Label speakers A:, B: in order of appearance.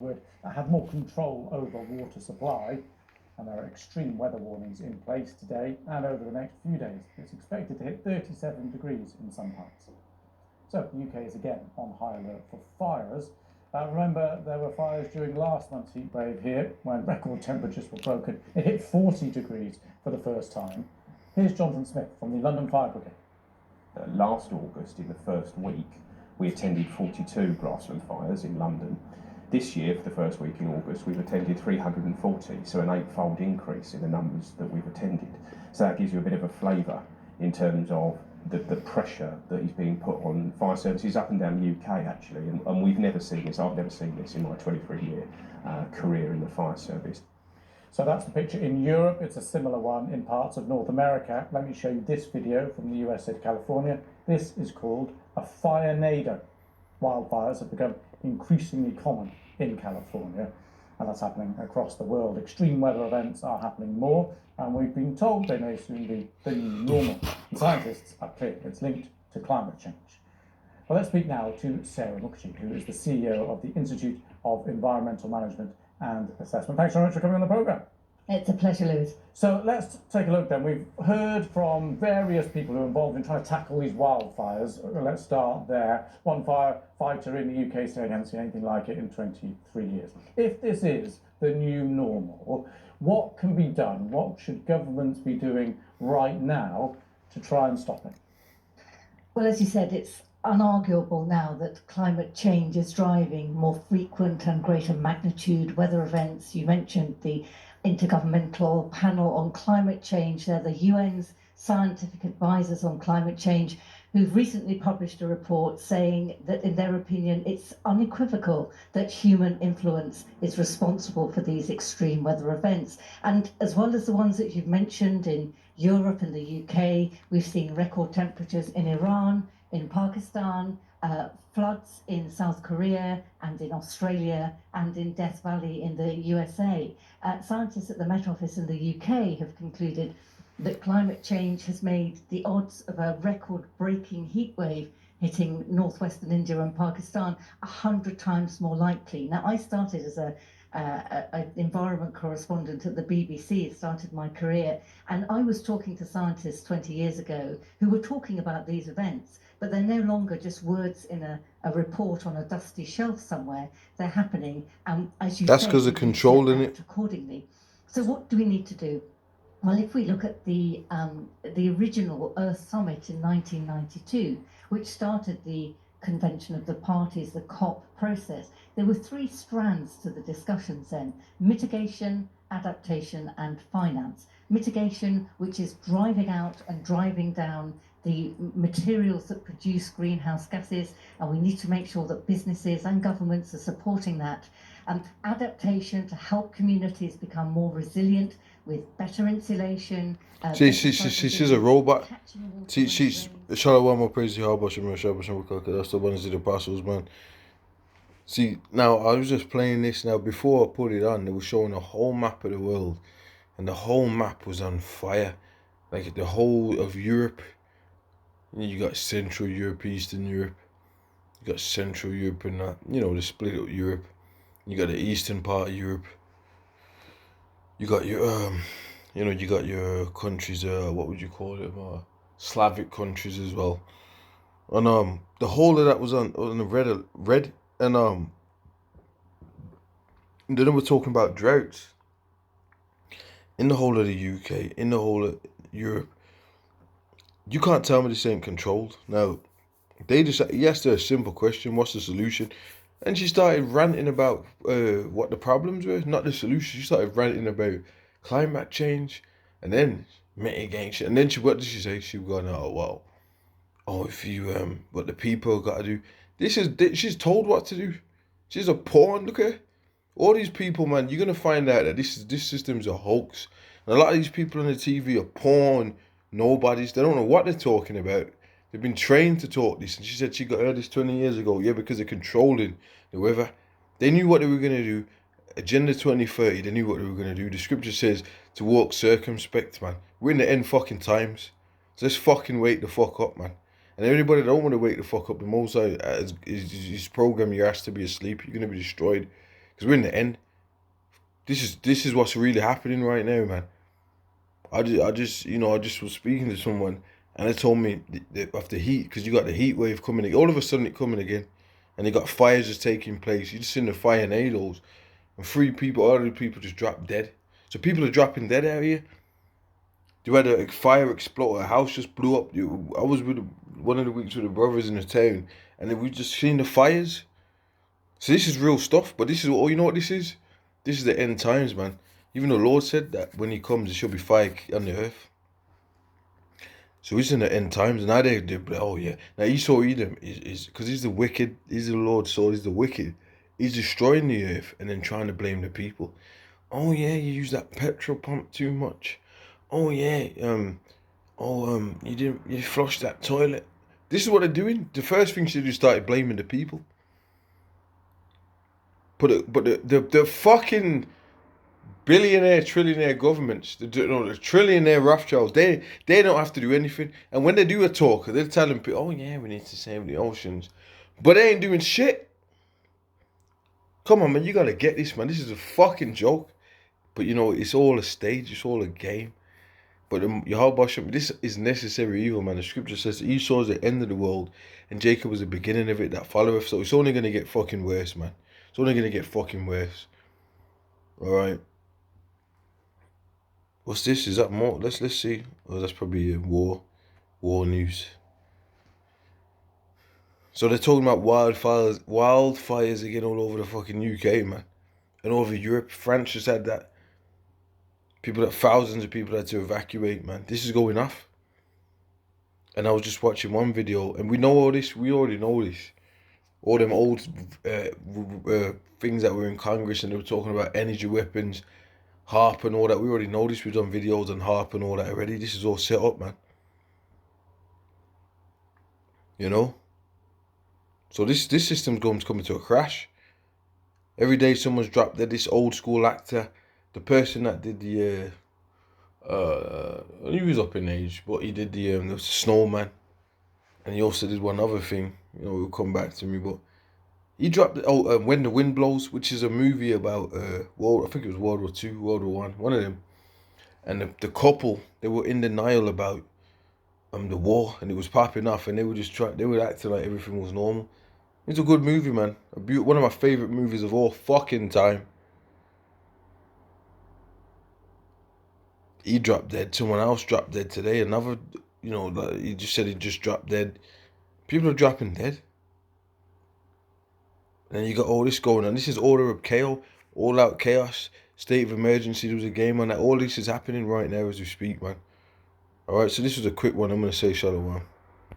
A: that have more control over water supply, and there are extreme weather warnings in place today and over the next few days. It's expected to hit 37 degrees in some parts. So the UK is again on high alert for fires. Remember, there were fires during last month's heat wave here when record temperatures were broken. It hit 40 degrees for the first time. Here's Jonathan Smith from the London Fire Brigade.
B: Last August, in the first week, we attended 42 grassland fires in London. This year, for the first week in August, we've attended 340, so an eightfold increase in the numbers that we've attended. So that gives you a bit of a flavour in terms of the pressure that is being put on fire services up and down the UK, actually. And we've never seen this. I've never seen this in my 23-year career in the fire service.
A: So that's the picture in Europe. It's a similar one in parts of North America. Let me show you this video from the USA to California. This is called a firenado. Wildfires have become increasingly common in California, and that's happening across the world. Extreme weather events are happening more, and we've been told they may soon be the new normal. And scientists are clear it's linked to climate change. Well, let's speak now to Sarah Mukherjee, who is the CEO of the Institute of Environmental Management and Assessment. Thanks very much for coming on the programme.
C: It's a pleasure, Lewis.
A: So let's take a look then. We've heard from various people who are involved in trying to tackle these wildfires. Let's start there. One firefighter in the UK saying he hasn't seen anything like it in 23 years. If this is the new normal, what can be done? What should governments be doing right now to try and stop it?
C: Well, as you said, it's unarguable now that climate change is driving more frequent and greater magnitude weather events. You mentioned the Intergovernmental Panel on Climate Change. They're the UN's scientific advisors on climate change who've recently published a report saying that, in their opinion, it's unequivocal that human influence is responsible for these extreme weather events. And as well as the ones that you've mentioned in Europe and the UK, we've seen record temperatures in Iran, in Pakistan, floods in South Korea and in Australia and in Death Valley in the USA. Scientists at the Met Office in the UK have concluded that climate change has made the odds of a record-breaking heat wave hitting northwestern India and Pakistan 100 times more likely. Now, I started as an environment correspondent at the BBC, started my career, and I was talking to scientists 20 years ago who were talking about these events, but they're no longer just words in a report on a dusty shelf somewhere. They're happening, and as you
D: That's
C: say,
D: because of controlling it
C: accordingly. So what do we need to do? Well, if we look at the original Earth Summit in 1992, which started the Convention of the Parties, the COP process, there were three strands to the discussions then: mitigation, adaptation, and finance. Mitigation, which is driving out and driving down the materials that produce greenhouse gases, and we need to make sure that businesses and governments are supporting that. Adaptation, to help communities become more resilient with better insulation.
D: She's a robot. She's Charlotte one more praise the that's the ones of the apostles, man. See, now I was just playing this now. Before I put it on, they were showing a whole map of the world, and the whole map was on fire. Like the whole of Europe. You got Central Europe, Eastern Europe. You got Central Europe and that, the split up Europe. You got the eastern part of Europe. You got your, you got your countries, what would you call it, Slavic countries as well. And the whole of that was on the red, and then we're talking about droughts in the whole of the UK, in the whole of Europe. You can't tell me this ain't controlled. Now, he asked her a simple question: what's the solution? And she started ranting about what the problems were, not the solution. She started ranting about climate change and then mitigation. And then what did she say? She was going, if you, what the people got to do. She's told what to do. She's a pawn, look at her. All these people, man, you're going to find out that this system's a hoax. And a lot of these people on the TV are pawn nobodies. They don't know what they're talking about. They've been trained to talk this. And she said she got heard this 20 years ago. Yeah, because they're controlling the weather. They knew what they were going to do. Agenda 2030, they knew what they were going to do. The scripture says to walk circumspect, man. We're in the end fucking times. So let's fucking wake the fuck up, man. And anybody that don't want to wake the fuck up, the most his program, you're asked to be asleep. You're going to be destroyed. because we're in the end. This is what's really happening right now, man. I just was speaking to someone, and they told me of the heat, because you got the heat wave coming. All of a sudden, it coming again, and you got fires just taking place. You just seen the firenadoes, and 3 people, other people just dropped dead. So people are dropping dead out here. You had a fire explode, a house just blew up. I was with one of the weeks with the brothers in the town, and then we just seen the fires. So this is real stuff, but this is you know what this is? This is the end times, man. Even the Lord said that when he comes, there shall be fire on the earth. So he's in the end times, and now they're oh yeah. Now Esau Edom is because he's the wicked, he's the Lord's soul, he's the wicked. He's destroying the earth and then trying to blame the people. Oh yeah, you use that petrol pump too much. Oh yeah, you flushed that toilet. This is what they're doing. The first thing she did is started blaming the people. But the fucking billionaire, trillionaire governments, the trillionaire Rothschilds, they don't have to do anything. And when they do a talk, they're telling people, oh yeah, we need to save the oceans. But they ain't doing shit. Come on, man, you gotta get this, man. This is a fucking joke. But you know, it's all a stage, it's all a game. But this is necessary evil, man. The scripture says Esau is the end of the world, and Jacob was the beginning of it that followeth. So it's only gonna get fucking worse, man. It's only gonna get fucking worse. Alright. What's this? Is that more? Let's see. Oh, that's probably war news. So they're talking about wildfires again all over the fucking UK, man. And all over Europe. France just had that. Thousands of people had to evacuate, man. This is going off. And I was just watching one video, and we know all this. We already know this. All them old things that were in Congress, and they were talking about energy weapons, HAARP and all that. We already know this. We've done videos on HAARP and all that already. This is all set up, man. You know? So this system's coming to a crash. Every day someone's dropped dead. This old school actor, the person that did the he was up in age, but he did the Snowman, and he also did one other thing. You know, will come back to me, but he dropped When the Wind Blows, which is a movie about I think it was World War II, World War I, one of them. And the couple, they were in denial about the war, and it was popping off, and they were acting like everything was normal. It's a good movie, man. One of my favorite movies of all fucking time. He dropped dead. Someone else dropped dead today. Another, he just said he just dropped dead. People are dropping dead. And you got all this going on. This is order of chaos, all out chaos, state of emergency. There was a game on that. All this is happening right now as we speak, man. All right, so this was a quick one. I'm going to say shalom.